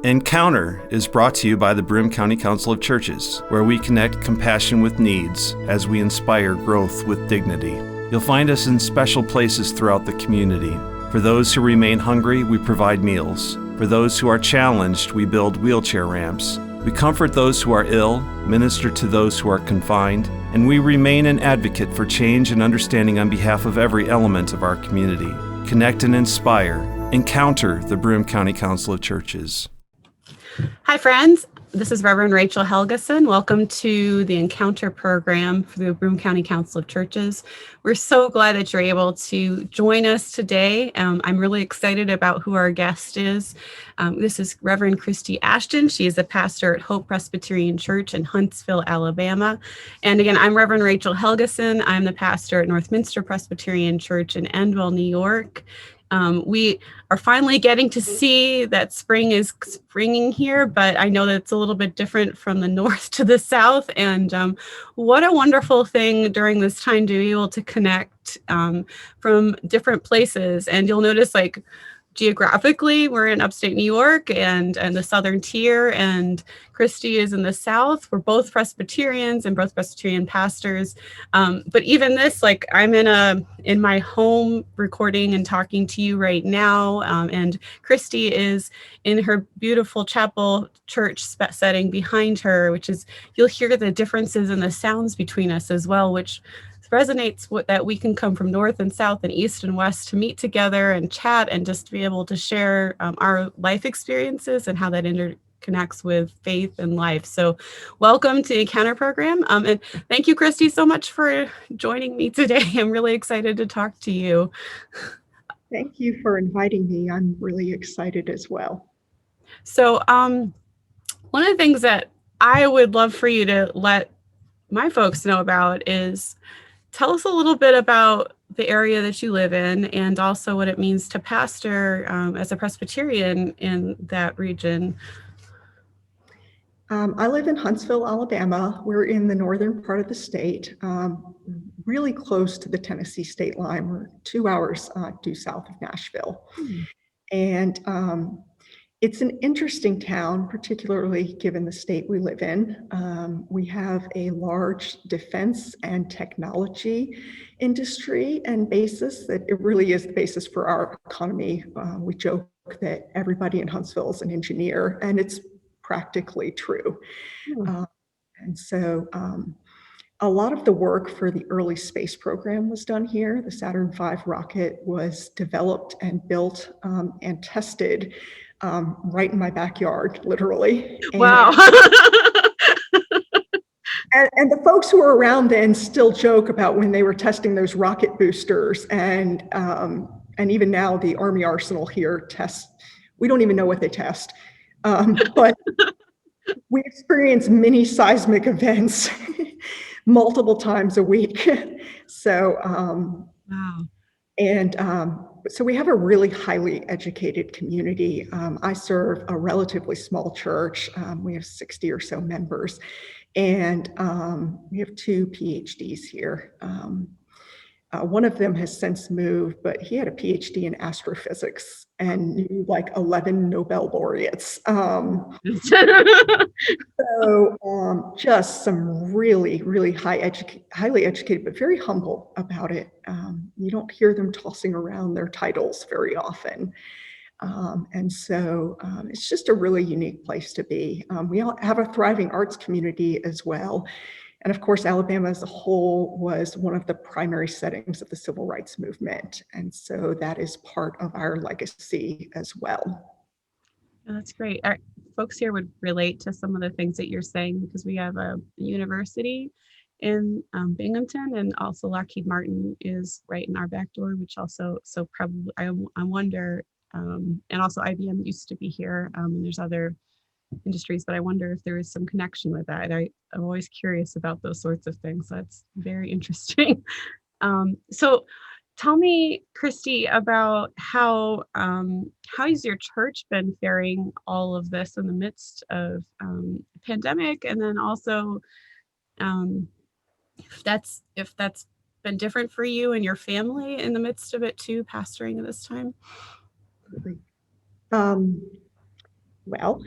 Encounter is brought to you by the Broome County Council of Churches, where we connect compassion with needs as we inspire growth with dignity. You'll find us in special places throughout the community. For those who remain hungry, we provide meals. For those who are challenged, we build wheelchair ramps. We comfort those who are ill, minister to those who are confined, and we remain an advocate for change and understanding on behalf of every element of our community. Connect and inspire. Encounter the Broome County Council of Churches. Hi, friends. This is Reverend Rachel Helgeson. Welcome to the Encounter program for the Broome County Council of Churches. We're so glad that you're able to join us today. I'm really excited about who our guest is. This is Reverend Christie Ashton. She is a pastor at Hope Presbyterian Church in Huntsville, Alabama. And again, I'm Reverend Rachel Helgeson. I'm the pastor at Northminster Presbyterian Church in Endwell, New York. We are finally getting to see that spring is springing here, but I know that it's a little bit different from the north to the south. And what a wonderful thing during this time to be able to connect from different places. And you'll notice, like, geographically, we're in upstate New York and the southern tier, and Christie is in the south. We're both Presbyterians and both Presbyterian pastors. But even this, like, I'm in my home recording and talking to you right now, and Christie is in her beautiful chapel church setting behind her, which is, you'll hear the differences in the sounds between us as well, which resonates with that we can come from north and south and east and west to meet together and chat and just be able to share our life experiences and how that interconnects with faith and life. So welcome to the Encounter program. And thank you, Christie, so much for joining me today. I'm really excited to talk to you. Thank you for inviting me. I'm really excited as well. So one of the things that I would love for you to let my folks know about is tell us a little bit about the area that you live in and also what it means to pastor as a Presbyterian in that region. I live in Huntsville, Alabama. We're in the northern part of the state, really close to the Tennessee state line. We're 2 hours due south of Nashville. And it's an interesting town, particularly given the state we live in. We have a large defense and technology industry and basis that it really is the basis for our economy. We joke that everybody in Huntsville is an engineer, and it's practically true. And so a lot of the work for the early space program was done here. The Saturn V rocket was developed and built and tested right in my backyard, literally. Wow. And the folks who were around then still joke about when they were testing those rocket boosters, and even now the Army Arsenal here tests. We don't even know what they test, but we experience mini seismic events multiple times a week. So, wow. And so we have a really highly educated community. I serve a relatively small church. We have 60 or so members, and we have 2 PhDs here. One of them has since moved, but he had a PhD in astrophysics and knew like 11 Nobel laureates. Just some really, really highly educated, but very humble about it. You don't hear them tossing around their titles very often. And so it's just a really unique place to be. We all have a thriving arts community as well. And of course, Alabama as a whole was one of the primary settings of the civil rights movement. And so that is part of our legacy as well. That's great. Our folks here would relate to some of the things that you're saying because we have a university in Binghamton, and also Lockheed Martin is right in our back door, which also, so probably I wonder, and also IBM used to be here, and there's other industries, but I wonder if there is some connection with that. I'm always curious about those sorts of things. That's very interesting. So tell me, Christie, about how has your church been faring all of this in the midst of pandemic, and then also if that's been different for you and your family in the midst of it too, pastoring at this time? Well,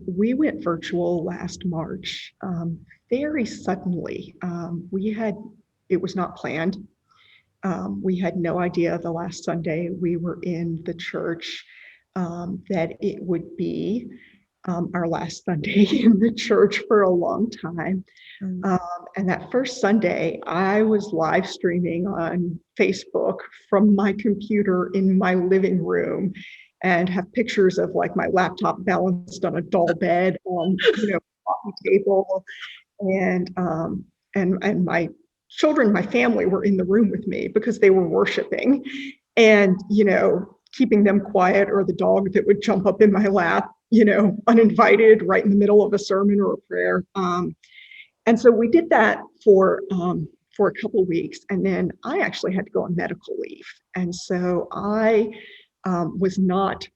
we went virtual last March, very suddenly. It was not planned. We had no idea the last Sunday we were in the church that it would be our last Sunday in the church for a long time. And that first Sunday, I was live streaming on Facebook from my computer in my living room, and have pictures of like my laptop balanced on a doll bed on, coffee table, and my children, my family were in the room with me because they were worshiping, and keeping them quiet, or the dog that would jump up in my lap, uninvited right in the middle of a sermon or a prayer. And so we did that for a couple of weeks, and then I actually had to go on medical leave, and so I was not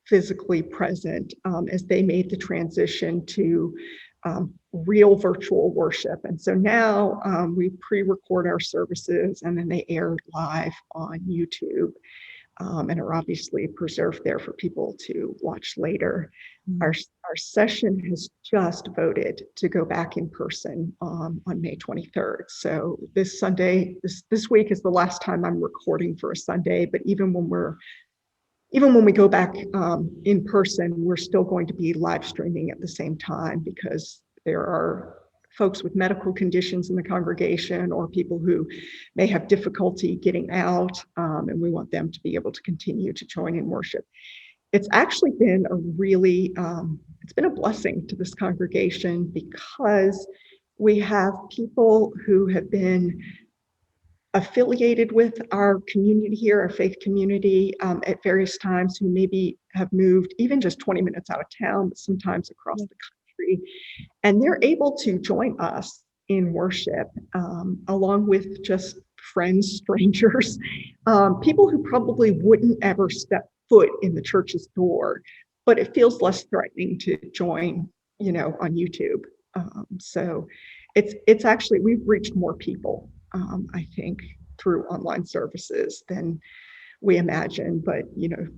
physically present as they made the transition to real virtual worship. And so now we pre-record our services, and then they air live on YouTube, and are obviously preserved there for people to watch later. Our session has just voted to go back in person on May 23rd. So this Sunday, this week is the last time I'm recording for a Sunday, but even when we go back in person, we're still going to be live streaming at the same time, because there are folks with medical conditions in the congregation, or people who may have difficulty getting out, and we want them to be able to continue to join in worship. It's actually been it's been a blessing to this congregation, because we have people who have been affiliated with our community here, our faith community, at various times, who maybe have moved even just 20 minutes out of town, but sometimes across the country. And they're able to join us in worship, along with just friends, strangers, people who probably wouldn't ever step foot in the church's door, but it feels less threatening to join, on YouTube. So it's actually, we've reached more people, I think, through online services than we imagined. But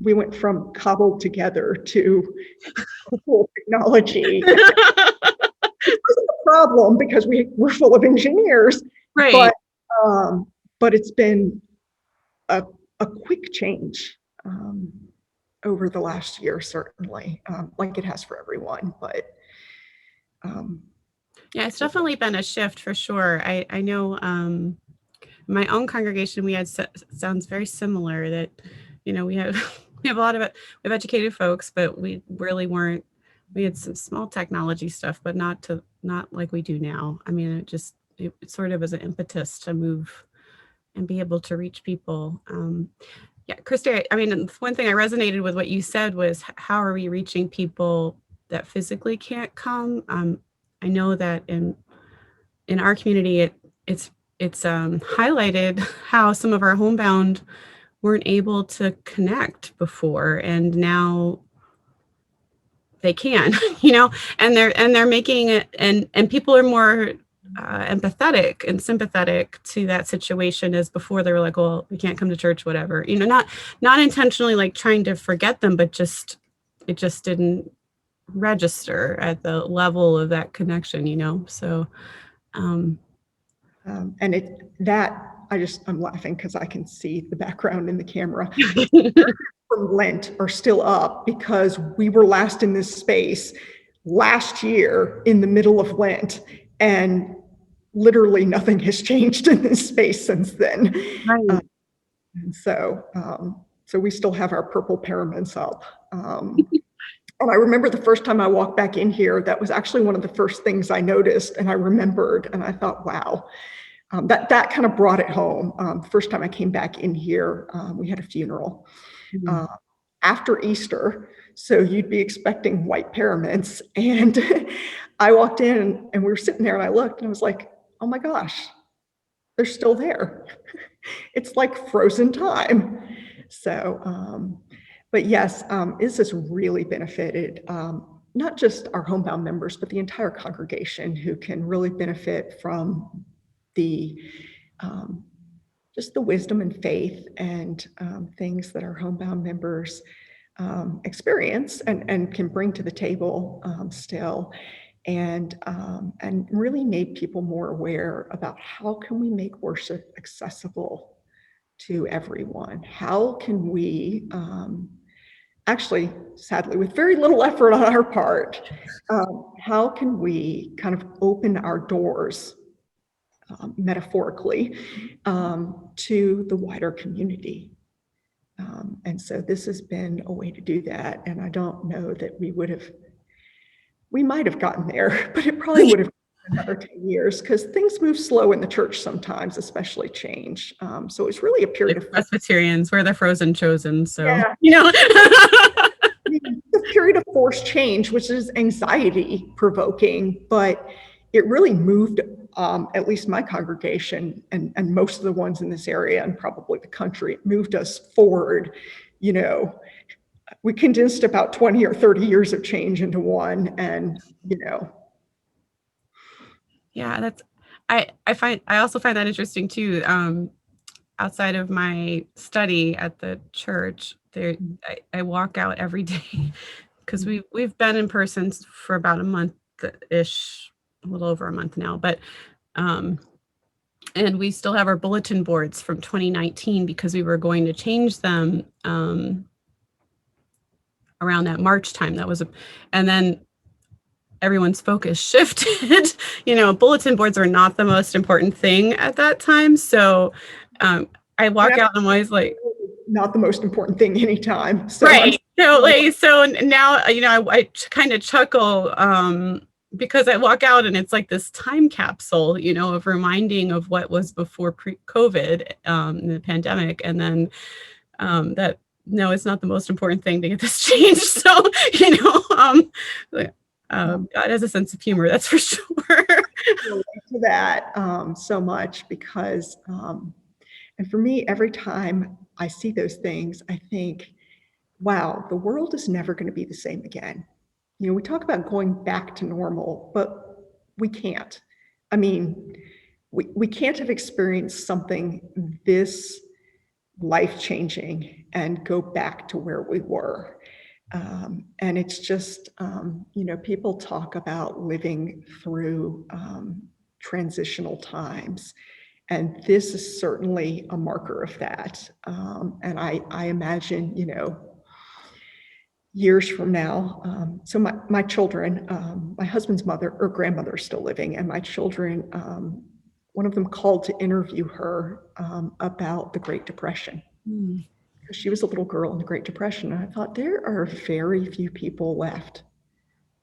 we went from cobbled together to full technology. It wasn't a problem because we're full of engineers, Right. But it's been a quick change over the last year, certainly, like it has for everyone. But yeah, it's definitely been a shift for sure. I know my own congregation, we had sounds very similar, that we have we have a lot of it. We have educated folks, but we really weren't. We had some small technology stuff, but not like we do now. I mean, it sort of was an impetus to move and be able to reach people. Yeah, Christie, I mean, one thing I resonated with what you said was, how are we reaching people that physically can't come? I know that in our community, it's highlighted how some of our homebound weren't able to connect before, and now they can, and they're making it, and people are more empathetic and sympathetic to that situation, as before they were like, well, we can't come to church, whatever, not intentionally like trying to forget them, but it just didn't register at the level of that connection, so I'm laughing because I can see the background in the camera. From Lent are still up, because we were last in this space last year in the middle of Lent, and literally nothing has changed in this space since then. Right. And so we still have our purple paraments up. And I remember the first time I walked back in here, that was actually one of the first things I noticed, and I remembered, and I thought, wow, that kind of brought it home. First time I came back in here, we had a funeral after Easter, so you'd be expecting white paraments. And I walked in, and we were sitting there, and I looked, and I was like, oh my gosh, they're still there. It's like frozen time. So, but yes, this has really benefited not just our homebound members, but the entire congregation, who can really benefit from the just the wisdom and faith and things that our homebound members experience and can bring to the table still, and really made people more aware about how can we make worship accessible to everyone? How can we actually, sadly, with very little effort on our part, how can we kind of open our doors, metaphorically, to the wider community? And so this has been a way to do that. And I don't know that we might have gotten there, but it probably would have taken another 10 years because things move slow in the church sometimes, especially change. So it's really a period of Presbyterians, we're the frozen chosen. So, yeah. The period of forced change, which is anxiety provoking, but it really moved at least my congregation and most of the ones in this area and probably the country, it moved us forward. We condensed about 20 or 30 years of change into one, and yeah, I also find that interesting too. Outside of my study at the church, I walk out every day because we've been in person for about a month-ish, a little over a month now, but and we still have our bulletin boards from 2019 because we were going to change them around that March time. And then everyone's focus shifted. Bulletin boards are not the most important thing at that time. So I walk out and I'm always like, not the most important thing anytime. So right. So now, I kind of chuckle because I walk out and it's like this time capsule, of reminding of what was before pre-COVID, the pandemic. And then that, no, it's not the most important thing to get this changed. So, God has a sense of humor, that's for sure. To that so much because, and for me, every time I see those things, I think, wow, the world is never going to be the same again. We talk about going back to normal, but we can't. I mean, we can't have experienced something this life-changing and go back to where we were. And it's just, people talk about living through transitional times. And this is certainly a marker of that. And I imagine, years from now, so my children, my husband's mother or grandmother is still living, and my children, one of them called to interview her about the Great Depression. Because she was a little girl in the Great Depression. And I thought, there are very few people left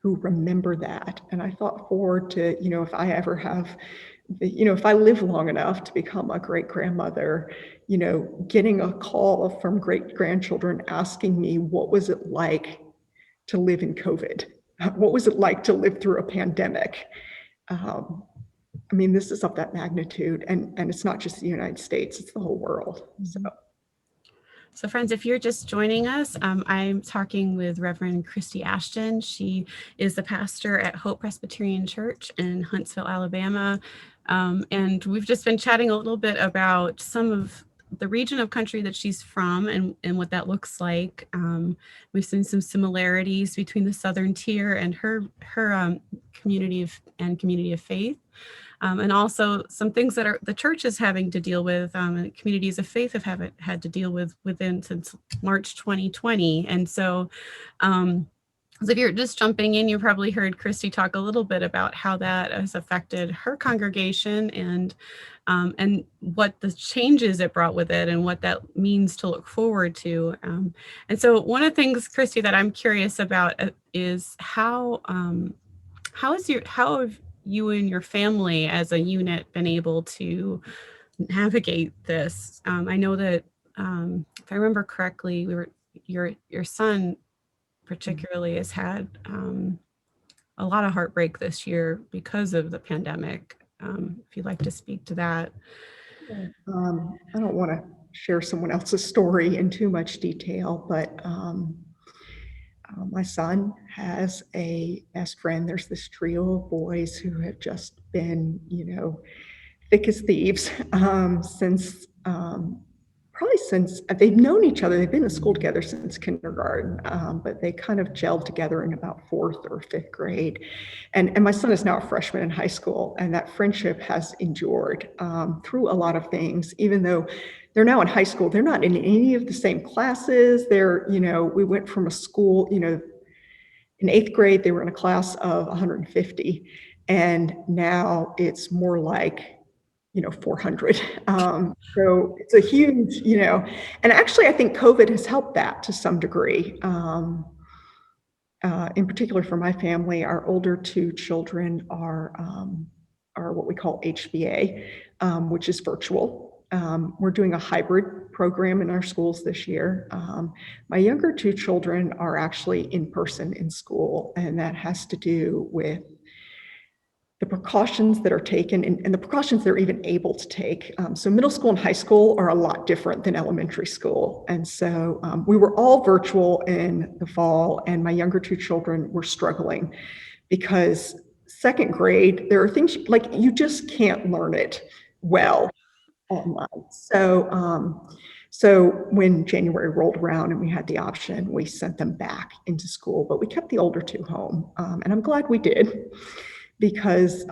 who remember that. And I thought forward to, if I ever have, if I live long enough to become a great grandmother, getting a call from great grandchildren asking me, what was it like to live in COVID? What was it like to live through a pandemic? This is of that magnitude, and it's not just the United States, it's the whole world. So friends, if you're just joining us, I'm talking with Reverend Christie Ashton. She is the pastor at Hope Presbyterian Church in Huntsville, Alabama. And we've just been chatting a little bit about some of the region of country that she's from and what that looks like. We've seen some similarities between the Southern Tier and her community of faith. And also some things that the church is having to deal with, and communities of faith have had to deal with since March 2020. And so if you're just jumping in, you probably heard Christie talk a little bit about how that has affected her congregation and what the changes it brought with it and what that means to look forward to. And so one of the things, Christie, that I'm curious about is how have you and your family as a unit been able to navigate this? I know that if I remember correctly, your son particularly has had a lot of heartbreak this year because of the pandemic. If you'd like to speak to that. I don't want to share someone else's story in too much detail, but my son has a best friend. There's this trio of boys who have just been, thick as thieves since probably since they've known each other. They've been in school together since kindergarten, but they kind of gelled together in about fourth or fifth grade. And my son is now a freshman in high school, and that friendship has endured through a lot of things. Even though they're now in high school, they're not in any of the same classes. We went from a school, in eighth grade, they were in a class of 150, and now it's more like 400. So it's a huge, and actually I think COVID has helped that to some degree. In particular for my family, our older two children are what we call HBA, which is virtual. We're doing a hybrid program in our schools this year. My younger two children are actually in person in school, and that has to do with the precautions that are taken and the precautions they're even able to take. So middle school and high school are a lot different than elementary school. And so we were all virtual in the fall, and my younger two children were struggling because second grade, there are things like you just can't learn it well online. So when January rolled around and we had the option, we sent them back into school, but we kept the older two home. And I'm glad we did, because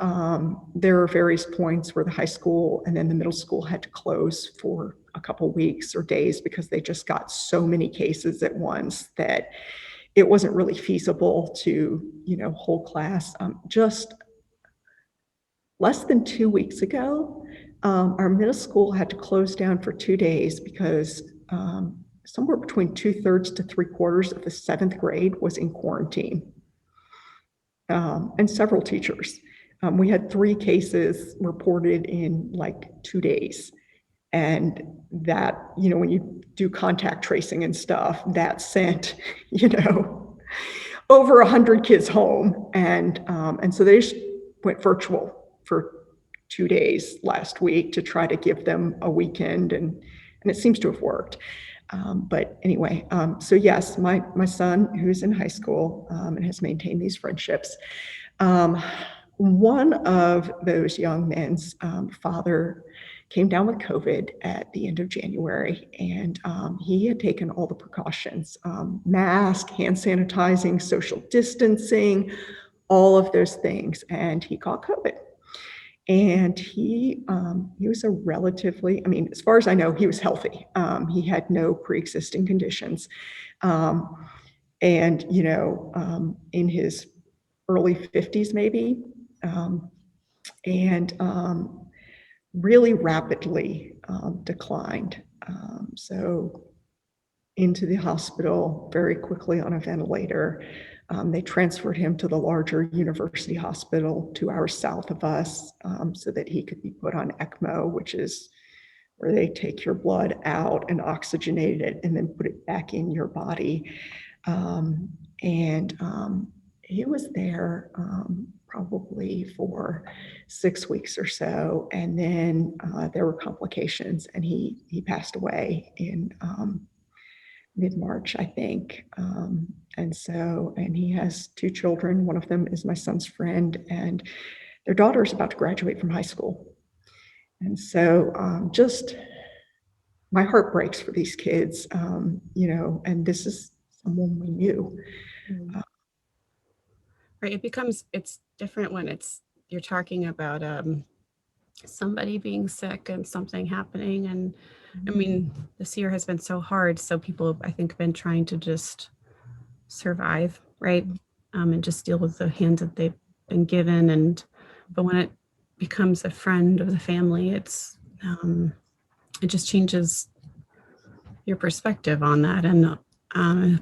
there are various points where the high school and then the middle school had to close for a couple weeks or days because they just got so many cases at once that it wasn't really feasible to, hold class. Just less than 2 weeks ago, our middle school had to close down for 2 days because somewhere between 2/3 to 3/4 of the seventh grade was in quarantine. And several teachers. We had 3 cases reported in like 2 days. And that, when you do contact tracing and stuff, that sent, over 100 kids home. And so they just went virtual for 2 days last week to try to give them a weekend. And it seems to have worked. But anyway, so yes, my son, who's in high school and has maintained these friendships, one of those young men's father came down with COVID at the end of January, and he had taken all the precautions, mask, hand sanitizing, social distancing, all of those things, and he caught COVID. And he was a relatively, as far as I know, he was healthy. He had no pre-existing conditions. And, in his early 50s, maybe, and really rapidly declined. So into the hospital very quickly on a ventilator. They transferred him to the larger university hospital 2 hours south of us so that he could be put on ECMO, which is where they take your blood out and oxygenate it and then put it back in your body. And he was there probably for 6 weeks or so. And then there were complications, and he passed away in mid-March, I think. And he has 2 children. One of them is my son's friend, and their daughter is about to graduate from high school. And so just my heart breaks for these kids, and this is someone we knew. Right. It's different when you're talking about somebody being sick and something happening. And this year has been so hard. So people, I think, have been trying to just survive, right? And just deal with the hand that they've been given. But when it becomes a friend of the family, it just changes your perspective on that. And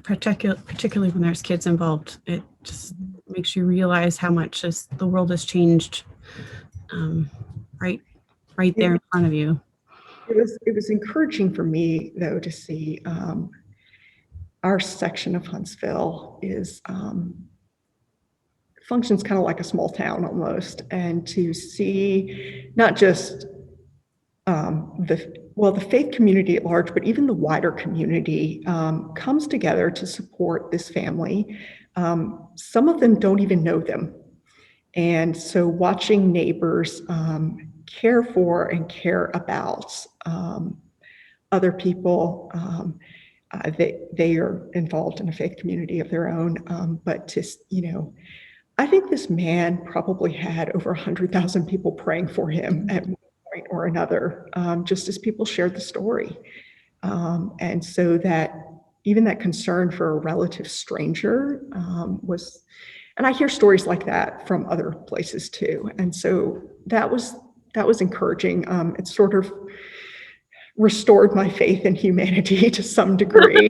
particularly when there's kids involved, it just makes you realize how much the world has changed right there in front of you. It was encouraging for me, though, to see our section of Huntsville functions kind of like a small town almost, and to see not just the faith community at large, but even the wider community comes together to support this family. Some of them don't even know them. And so watching neighbors care for and care about other people. They are involved in a faith community of their own. But I think this man probably had over 100,000 people praying for him at one point or another, just as people shared the story. And so that even that concern for a relative stranger was, and I hear stories like that from other places too. And so that was encouraging. It sort of restored my faith in humanity to some degree.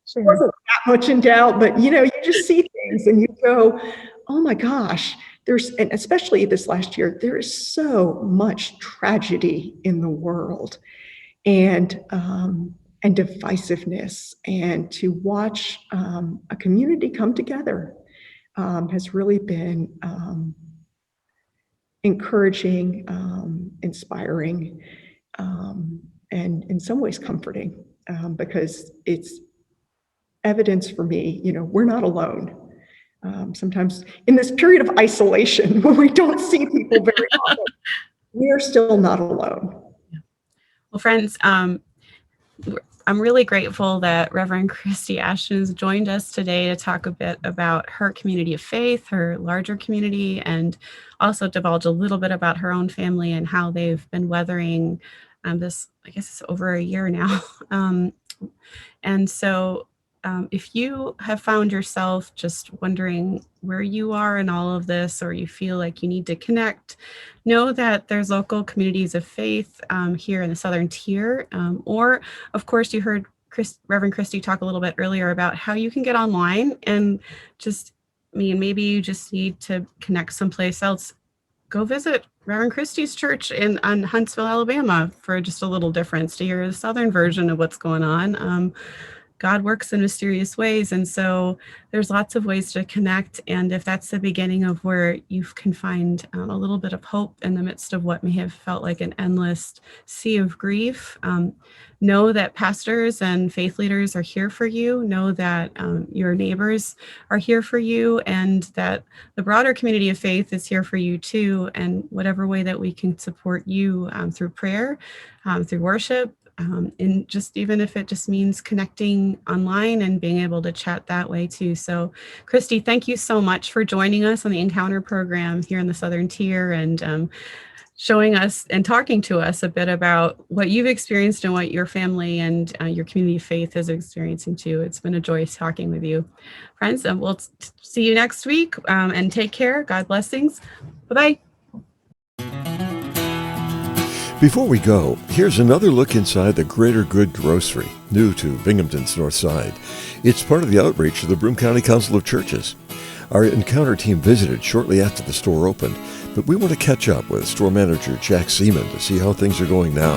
Sure. It wasn't that much in doubt, but you just see things and you go, oh my gosh, and especially this last year, there is so much tragedy in the world and divisiveness, and to watch a community come together has really been encouraging, inspiring, and in some ways comforting, because it's evidence for me, we're not alone. Sometimes in this period of isolation, when we don't see people very often, we are still not alone. Well, friends, I'm really grateful that Reverend Christie Ashton has joined us today to talk a bit about her community of faith, her larger community, and also divulge a little bit about her own family and how they've been weathering this, I guess it's over a year now. And so if you have found yourself just wondering where you are in all of this, or you feel like you need to connect, know that there's local communities of faith here in the Southern Tier. Or, of course, you heard Reverend Christie talk a little bit earlier about how you can get online and maybe you just need to connect someplace else. Go visit Reverend Christie's church on Huntsville, Alabama, for just a little difference, to hear the Southern version of what's going on. God works in mysterious ways. And so there's lots of ways to connect. And if that's the beginning of where you can find a little bit of hope in the midst of what may have felt like an endless sea of grief, know that pastors and faith leaders are here for you. Know that your neighbors are here for you, and that the broader community of faith is here for you too. And whatever way that we can support you through prayer, through worship, and just even if it just means connecting online and being able to chat that way too. So Christie, thank you so much for joining us on the Encounter program here in the Southern Tier, and showing us and talking to us a bit about what you've experienced and what your family and your community of faith is experiencing too. It's been a joy talking with you. Friends, we'll see you next week, and take care. God blessings. Bye-bye. Before we go, here's another look inside the Greater Good Grocery, new to Binghamton's North Side. It's part of the outreach of the Broome County Council of Churches. Our Encounter team visited shortly after the store opened, but we want to catch up with store manager Jack Seaman to see how things are going now.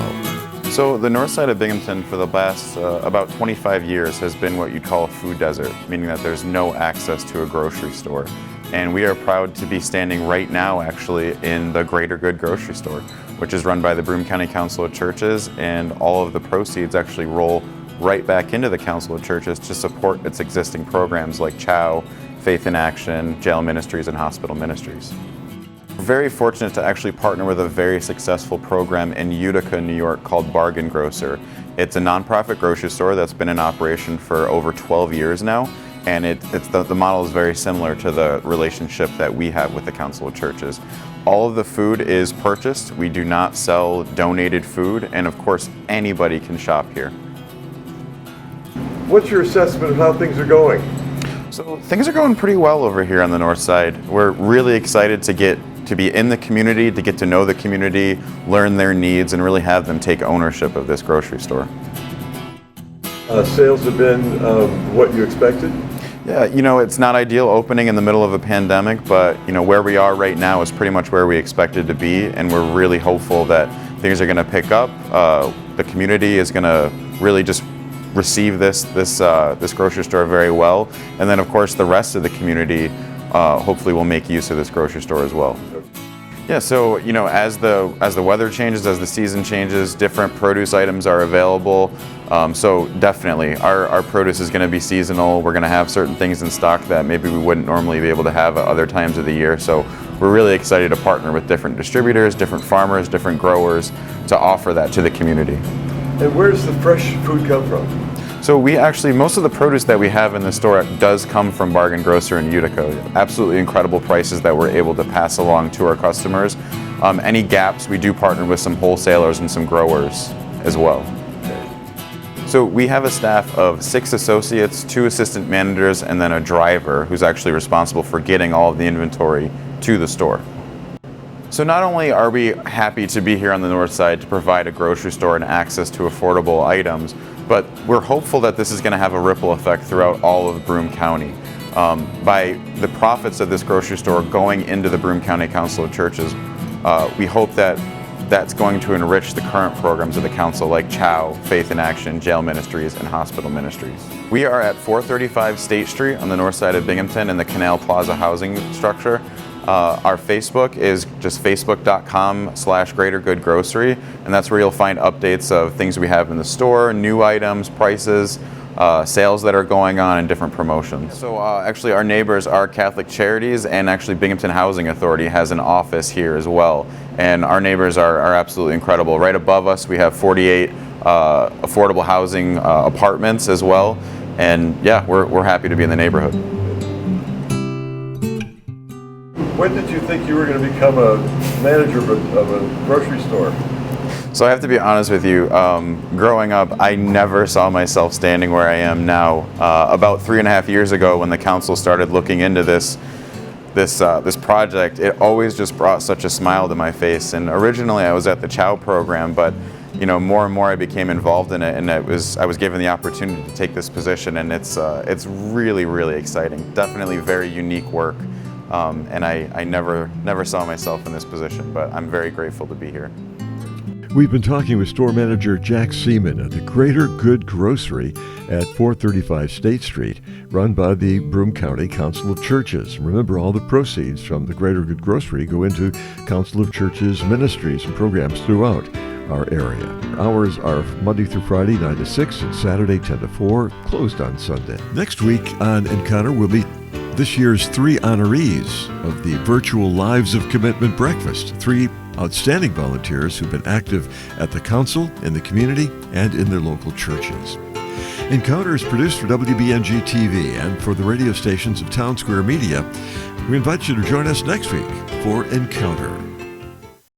So the north side of Binghamton for the last about 25 years has been what you'd call a food desert, meaning that there's no access to a grocery store. And we are proud to be standing right now actually in the Greater Good Grocery Store, which is run by the Broome County Council of Churches, and all of the proceeds actually roll right back into the Council of Churches to support its existing programs like CHOW, Faith in Action, jail ministries, and hospital ministries. We're very fortunate to actually partner with a very successful program in Utica, New York called Bargain Grocer. It's a nonprofit grocery store that's been in operation for over 12 years now. And the model is very similar to the relationship that we have with the Council of Churches. All of the food is purchased. We do not sell donated food, and of course, anybody can shop here. What's your assessment of how things are going? So things are going pretty well over here on the north side. We're really excited to be in the community, to get to know the community, learn their needs, and really have them take ownership of this grocery store. Sales have been what you expected? Yeah, it's not ideal opening in the middle of a pandemic, but where we are right now is pretty much where we expected to be, and we're really hopeful that things are going to pick up. The community is going to really just receive this grocery store very well, and then of course the rest of the community hopefully will make use of this grocery store as well. Yeah, so as the weather changes, as the season changes, different produce items are available. So definitely, our produce is going to be seasonal. We're going to have certain things in stock that maybe we wouldn't normally be able to have at other times of the year. So we're really excited to partner with different distributors, different farmers, different growers to offer that to the community. And where does the fresh food come from? So most of the produce that we have in the store does come from Bargain Grocer in Utica. Absolutely incredible prices that we're able to pass along to our customers. Any gaps, we do partner with some wholesalers and some growers as well. So we have a staff of 6 associates, 2 assistant managers, and then a driver who's actually responsible for getting all of the inventory to the store. So not only are we happy to be here on the north side to provide a grocery store and access to affordable items, but we're hopeful that this is going to have a ripple effect throughout all of Broome County. By the profits of this grocery store going into the Broome County Council of Churches, we hope that that's going to enrich the current programs of the council like CHOW, Faith in Action, Jail Ministries, and Hospital Ministries. We are at 435 State Street on the north side of Binghamton in the Canal Plaza housing structure. Our Facebook is just facebook.com/greatergoodgrocery, and that's where you'll find updates of things we have in the store, new items, prices, sales that are going on, and different promotions. So actually our neighbors are Catholic Charities, and actually Binghamton Housing Authority has an office here as well. And our neighbors are absolutely incredible. Right above us we have 48 affordable housing apartments as well. And yeah, we're happy to be in the neighborhood. When did you think you were going to become a manager of a grocery store? So I have to be honest with you, growing up, I never saw myself standing where I am now. About 3.5 years ago when the council started looking into this project, it always just brought such a smile to my face. And originally I was at the CHOW program, but more and more I became involved in it, and I was given the opportunity to take this position, and it's really, really exciting. Definitely very unique work. And I never saw myself in this position, but I'm very grateful to be here. We've been talking with store manager Jack Seaman at the Greater Good Grocery at 435 State Street, run by the Broome County Council of Churches. Remember, all the proceeds from the Greater Good Grocery go into Council of Churches ministries and programs throughout our area. Hours are Monday through Friday, 9 to 6, and Saturday, 10 to 4, closed on Sunday. Next week on Encounter, we'll meet this year's 3 honorees of the virtual Lives of Commitment Breakfast. 3 outstanding volunteers who've been active at the council, in the community, and in their local churches. Encounter is produced for WBNG TV and for the radio stations of Town Square Media. We invite you to join us next week for Encounter.